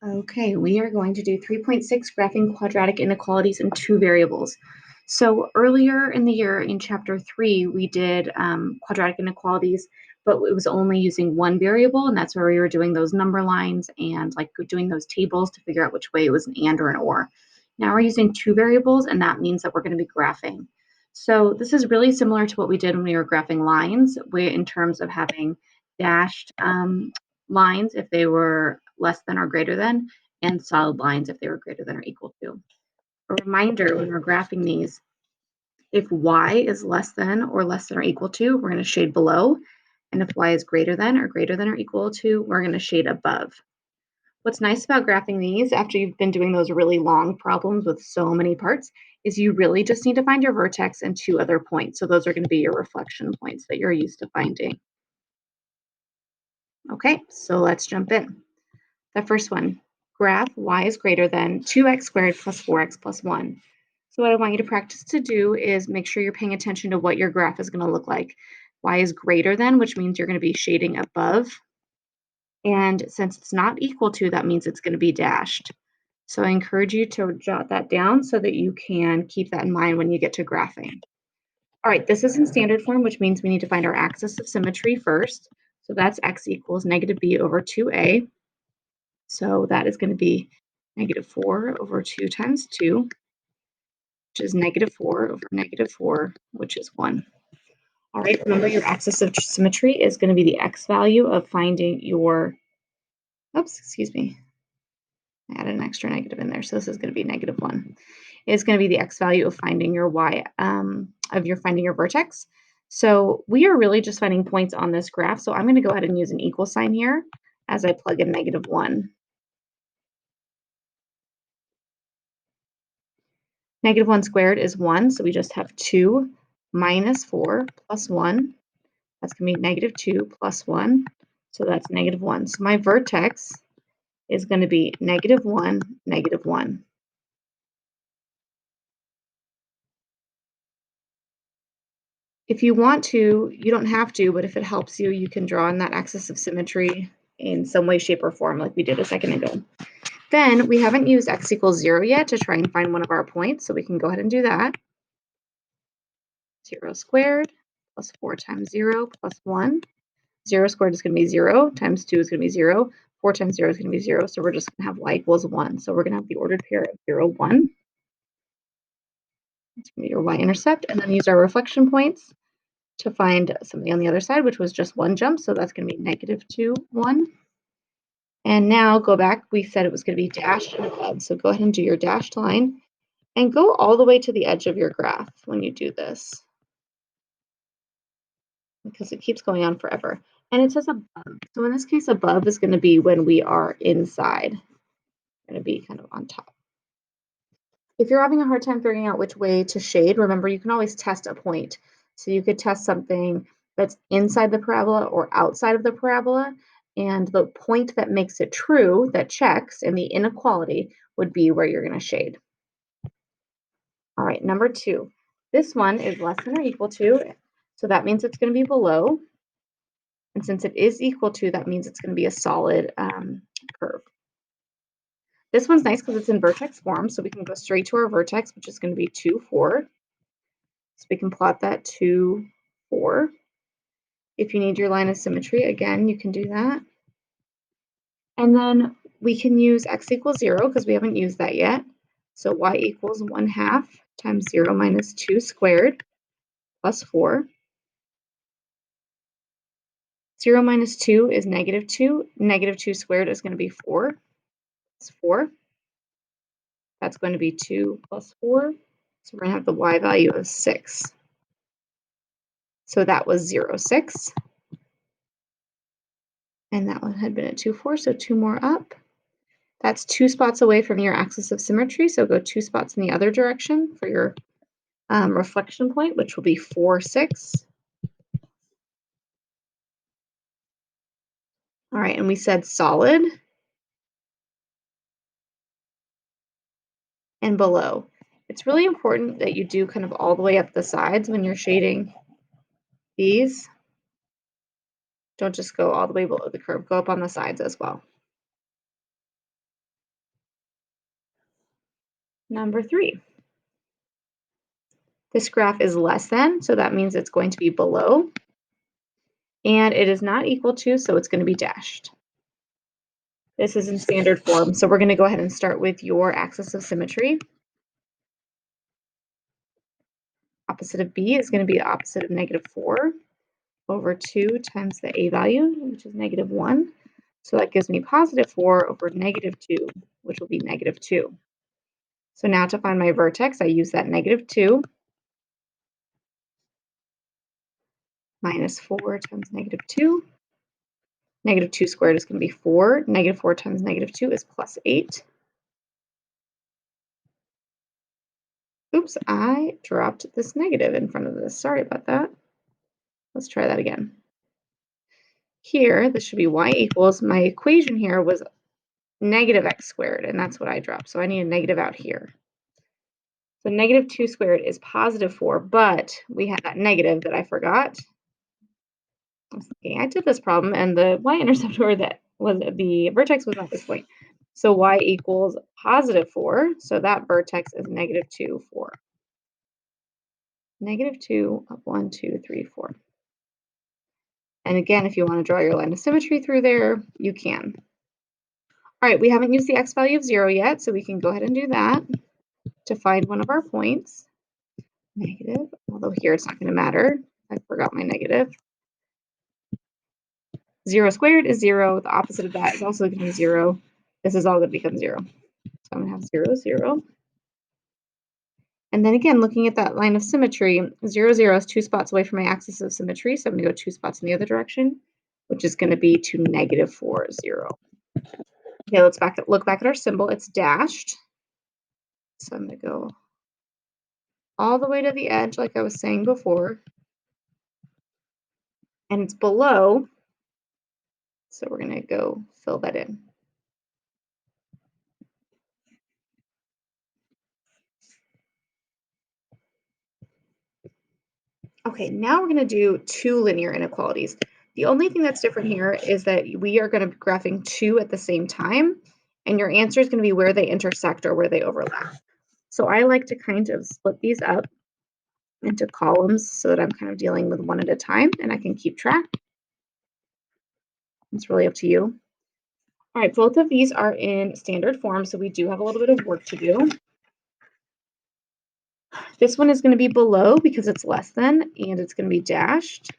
Okay, we are going to do 3.6 graphing quadratic inequalities in two variables. So earlier in the year in chapter 3, we did quadratic inequalities, but it was only using one variable, and that's where we were doing those number lines and like doing those tables to figure out which way it was an and or an or. Now we're using two variables, and that means that we're going to be graphing. So this is really similar to what we did when we were graphing lines, in terms of having dashed lines if they were less than or greater than, and solid lines if they were greater than or equal to. A reminder when we're graphing these, if y is less than or equal to, we're going to shade below. And if y is greater than or equal to, we're going to shade above. What's nice about graphing these after you've been doing those really long problems with so many parts is you really just need to find your vertex and two other points. So those are going to be your reflection points that you're used to finding. Okay, so let's jump in. The first one, graph y is greater than 2x squared plus 4x plus 1. So what I want you to practice to do is make sure you're paying attention to what your graph is going to look like. Y is greater than, which means you're going to be shading above. And since it's not equal to, that means it's going to be dashed. So I encourage you to jot that down so that you can keep that in mind when you get to graphing. All right, this is in standard form, which means we need to find our axis of symmetry first. So that's x equals negative b over 2a. So that is going to be negative 4 over 2 times 2, which is negative 4 over negative 4, which is 1. All right, remember your axis of symmetry is going to be the x value of finding your, oops, excuse me, I added an extra negative in there, so this is going to be negative 1. It's going to be the x value of finding your y, finding your vertex. So we are really just finding points on this graph, so I'm going to go ahead and use an equal sign here as I plug in negative 1. Negative 1 squared is 1, so we just have 2 minus 4 plus 1. That's going to be negative 2 plus 1, so that's negative 1. So my vertex is going to be negative 1, negative 1. If you want to, you don't have to, but if it helps you, you can draw on that axis of symmetry in some way, shape, or form like we did a second ago. Then we haven't used x equals 0 yet to try and find one of our points, so we can go ahead and do that. 0 squared plus 4 times 0 plus 1. 0 squared is going to be 0, times 2 is going to be 0, 4 times 0 is going to be 0, so we're just going to have y equals 1. So we're going to have the ordered pair of 0, 1. That's going to be your y-intercept, and then use our reflection points to find something on the other side, which was just one jump, so that's going to be negative 2, 1. And now go back, we said it was going to be dashed and above, so go ahead and do your dashed line, and go all the way to the edge of your graph when you do this, because it keeps going on forever. And it says above. So in this case, above is going to be when we are inside. Going to be kind of on top. If you're having a hard time figuring out which way to shade, remember you can always test a point. So you could test something that's inside the parabola or outside of the parabola. And the point that makes it true, that checks in the inequality, would be where you're going to shade. All right, number 2. This one is less than or equal to, so that means it's going to be below. And since it is equal to, that means it's going to be a solid curve. This one's nice because it's in vertex form, so we can go straight to our vertex, which is going to be 2, 4. So we can plot that 2, 4. If you need your line of symmetry, again, you can do that. And then we can use x equals 0 because we haven't used that yet. So y equals 1/2 times 0 minus 2 squared plus 4. 0 minus 2 is negative 2. Negative 2 squared is going to be 4. It's 4. That's going to be 2 plus 4. So we're going to have the y value of 6. So that was 0, 6. And that one had been at 2, 4, so 2 more up. That's 2 spots away from your axis of symmetry, so go 2 spots in the other direction for your reflection point, which will be 4, 6. All right, and we said solid and below. It's really important that you do kind of all the way up the sides when you're shading these. Don't just go all the way below the curve, go up on the sides as well. Number 3. This graph is less than, so that means it's going to be below. And it is not equal to, so it's going to be dashed. This is in standard form, so we're going to go ahead and start with your axis of symmetry. Opposite of b is going to be the opposite of -4 over 2 times the a value, which is -1. So that gives me +4 over -2, which will be -2. So now to find my vertex, I use that -2 minus 4 times -2. -2 squared is going to be 4. -4 times -2 is +8. Oops, I dropped this negative in front of this. Sorry about that. Let's try that again. Here, this should be y equals, my equation here was -x squared, and that's what I dropped. So I need a negative out here. So -2 squared is +4, but we had that negative that I forgot. I was thinking I did this problem, and the y-intercept or that was the vertex was at this point. So y equals +4. So that vertex is -2, 4. -2 of 1, 2, 3, 4. And again, if you want to draw your line of symmetry through there, you can. All right, we haven't used the x value of 0 yet, so we can go ahead and do that to find one of our points. Negative, although here it's not going to matter. I forgot my negative. 0 squared is 0. The opposite of that is also going to be 0. This is all going to become 0. So I'm going to have 0, 0. And then again, looking at that line of symmetry, 0, 0 is 2 spots away from my axis of symmetry. So I'm going to go 2 spots in the other direction, which is going to be to -4, 0. Okay, let's look back at our symbol. It's dashed. So I'm going to go all the way to the edge, like I was saying before. And it's below. So we're going to go fill that in. Okay, now we're going to do 2 linear inequalities. The only thing that's different here is that we are going to be graphing 2 at the same time, and your answer is going to be where they intersect or where they overlap. So I like to kind of split these up into columns so that I'm kind of dealing with one at a time and I can keep track. It's really up to you. All right, both of these are in standard form, so we do have a little bit of work to do. This one is going to be below because it's less than, and it's going to be dashed.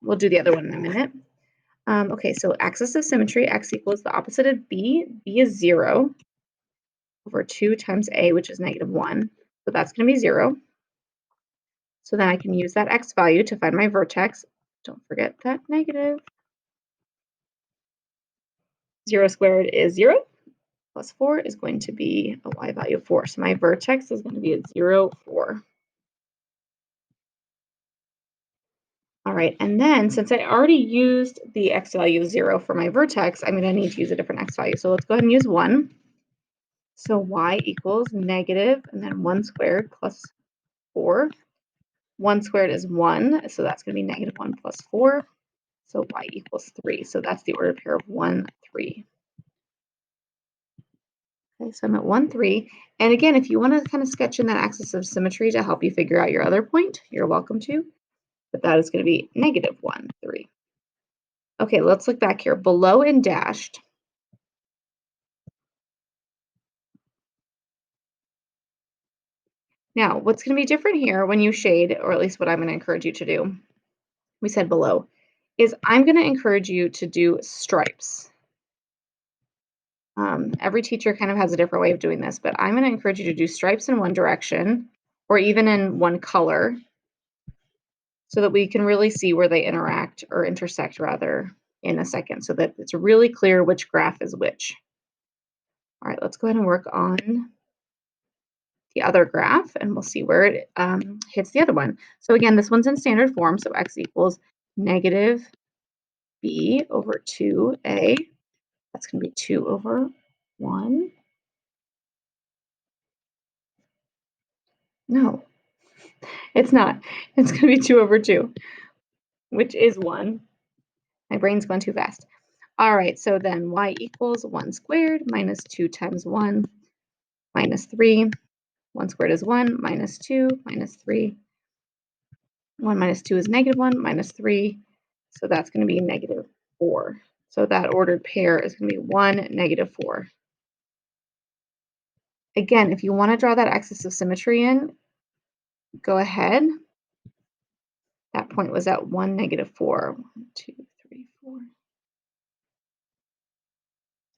We'll do the other one in a minute. Okay, so axis of symmetry, x equals the opposite of b. B is 0 over 2 times a, which is -1. So that's going to be 0. So then I can use that x value to find my vertex. Don't forget that negative. 0 squared is 0. Plus 4 is going to be a y value of 4. So my vertex is going to be at 0, 4. All right, and then since I already used the x value of 0 for my vertex, I'm going to need to use a different x value. So let's go ahead and use 1. So y equals negative, and then 1 squared plus 4. 1 squared is 1, so that's going to be -1 plus 4. So y equals 3. So that's the ordered pair of 1, 3. Okay, so I'm at 1, 3. And again, if you want to kind of sketch in that axis of symmetry to help you figure out your other point, you're welcome to. But that is going to be -1, 3. Okay, let's look back here. Below and dashed. Now, what's going to be different here when you shade, or at least what I'm going to encourage you to do, we said below, is I'm going to encourage you to do stripes. Every teacher kind of has a different way of doing this, but I'm going to encourage you to do stripes in one direction or even in one color so that we can really see where they interact or intersect rather in a second so that it's really clear which graph is which. All right, let's go ahead and work on the other graph and we'll see where it hits the other one. So again, this one's in standard form, so x equals negative b over 2a. That's going to be 2 over 1. No, it's not. It's going to be 2 over 2, which is 1. My brain's going too fast. All right, so then y equals 1 squared minus 2 times 1. minus 3. 1 squared is 1, minus 2, minus 3. 1 minus 2 is negative 1, minus 3. So that's going to be negative 4. So that ordered pair is going to be 1, negative 4. Again, if you want to draw that axis of symmetry in, go ahead. That point was at 1, negative 4. 1, 2, 3, 4.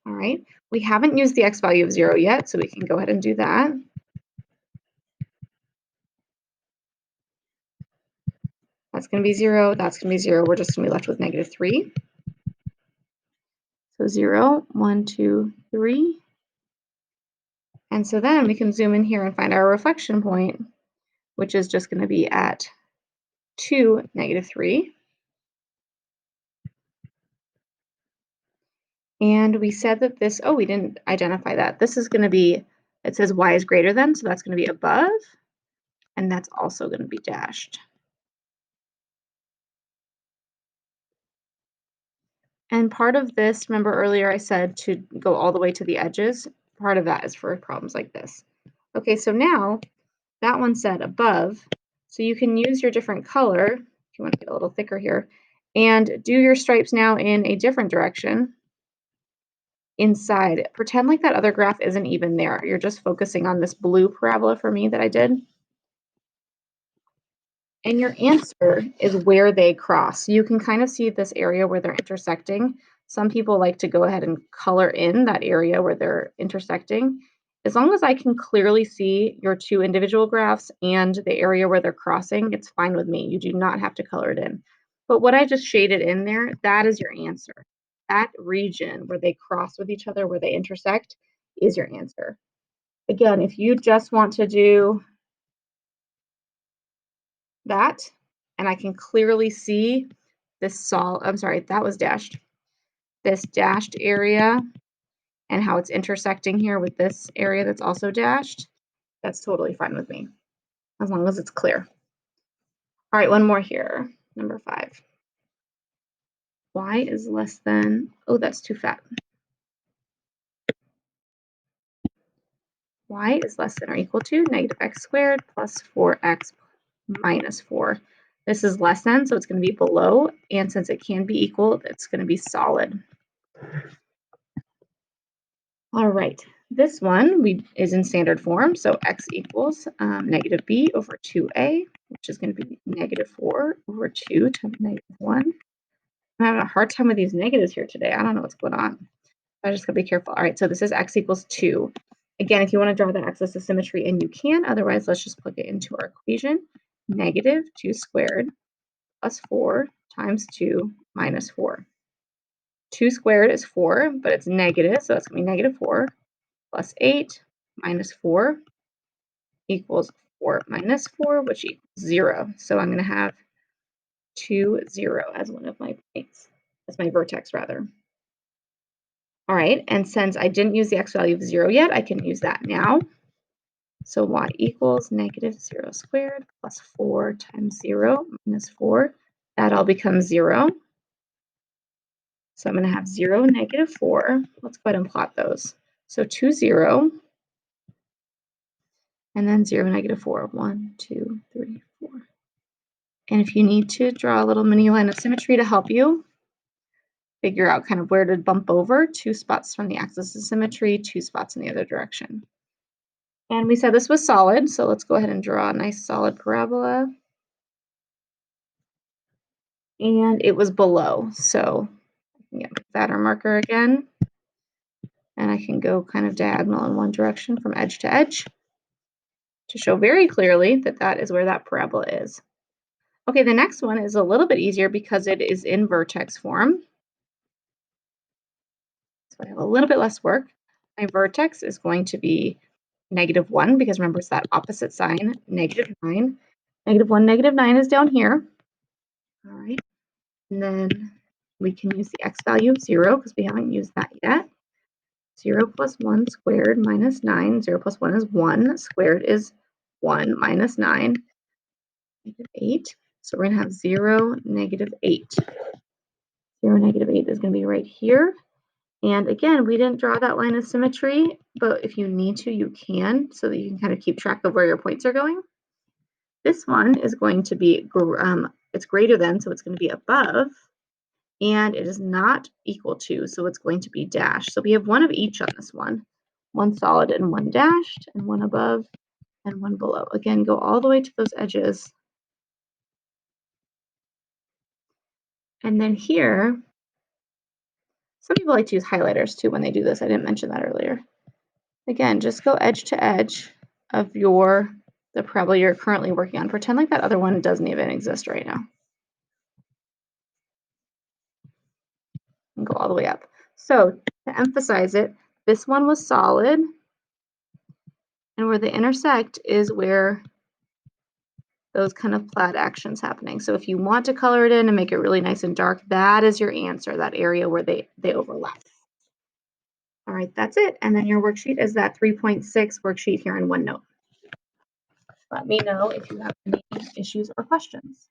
All right. We haven't used the x value of 0 yet, so we can go ahead and do that. That's going to be 0. That's going to be 0. We're just going to be left with negative 3. So 0, 1, 2, 3. And so then we can zoom in here and find our reflection point, which is just going to be at 2, negative 3. And we said that this, oh, we didn't identify that. This is going to be, it says y is greater than, so that's going to be above. And that's also going to be dashed. And part of this, remember earlier I said to go all the way to the edges, part of that is for problems like this. Okay, so now that one said above, so you can use your different color, if you want to get a little thicker here, and do your stripes now in a different direction inside. Pretend like that other graph isn't even there. You're just focusing on this blue parabola for me that I did. And your answer is where they cross. You can kind of see this area where they're intersecting. Some people like to go ahead and color in that area where they're intersecting. As long as I can clearly see your two individual graphs and the area where they're crossing, it's fine with me. You do not have to color it in. But what I just shaded in there, that is your answer. That region where they cross with each other, where they intersect, is your answer. Again, if you just want to do that, and I can clearly see this I'm sorry, that was dashed. This dashed area and how it's intersecting here with this area that's also dashed, that's totally fine with me, as long as it's clear. All right, one more here, number 5. Y is less than, oh, that's too fat. Y is less than or equal to negative x squared plus 4x minus 4. This is less than, so it's going to be below, and since it can be equal, it's going to be solid. All right, this one is in standard form, so x equals negative b over 2a, which is going to be negative 4 over 2 times negative 1. I'm having a hard time with these negatives here today. I don't know what's going on. I just got to be careful. All right, so this is x equals 2. Again, if you want to draw the axis of symmetry, and you can, otherwise let's just plug it into our equation. Negative 2 squared plus 4 times 2 minus 4. 2 squared is 4, but it's negative, so that's going to be negative 4. Plus 8 minus 4 equals 4 minus 4, which equals 0. So I'm going to have 2, 0 as one of my points, as my vertex rather. All right, and since I didn't use the x value of 0 yet, I can use that now. So y equals negative 0 squared plus 4 times 0 minus 4. That all becomes 0. So I'm going to have 0, negative 4. Let's go ahead and plot those. So 2, 0. And then 0, negative 4. 1, 2, 3, 4. And if you need to draw a little mini line of symmetry to help you figure out kind of where to bump over, 2 spots from the axis of symmetry, 2 spots in the other direction. And we said this was solid, so let's go ahead and draw a nice solid parabola. And it was below, so I can get my fatter marker again. And I can go kind of diagonal in one direction from edge to edge to show very clearly that that is where that parabola is. Okay, the next one is a little bit easier because it is in vertex form. So I have a little bit less work. My vertex is going to be negative 1 because remember it's that opposite sign, negative 9. Negative 1, negative 9 is down here. All right, and then we can use the x value of 0 because we haven't used that yet. 0 plus 1 squared minus 9. 0 plus 1 is 1. Squared is 1 minus 9. Negative 8. So we're going to have 0, negative 8. 0, negative 8 is going to be right here. And again, we didn't draw that line of symmetry, but if you need to, you can, so that you can kind of keep track of where your points are going. This one is going to be, it's greater than, so it's going to be above, and it is not equal to, so it's going to be dashed. So we have one of each on this one solid and one dashed, and one above and one below. Again, go all the way to those edges. And then here, some people like to use highlighters too when they do this. I didn't mention that earlier. Again, just go edge to edge of the parabola you're currently working on. Pretend like that other one doesn't even exist right now. And go all the way up. So to emphasize it, this one was solid, and where they intersect is where those kind of plaid actions happening. So if you want to color it in and make it really nice and dark, that is your answer, that area where they overlap. All right, that's it. And then your worksheet is that 3.6 worksheet here in OneNote. Let me know if you have any issues or questions.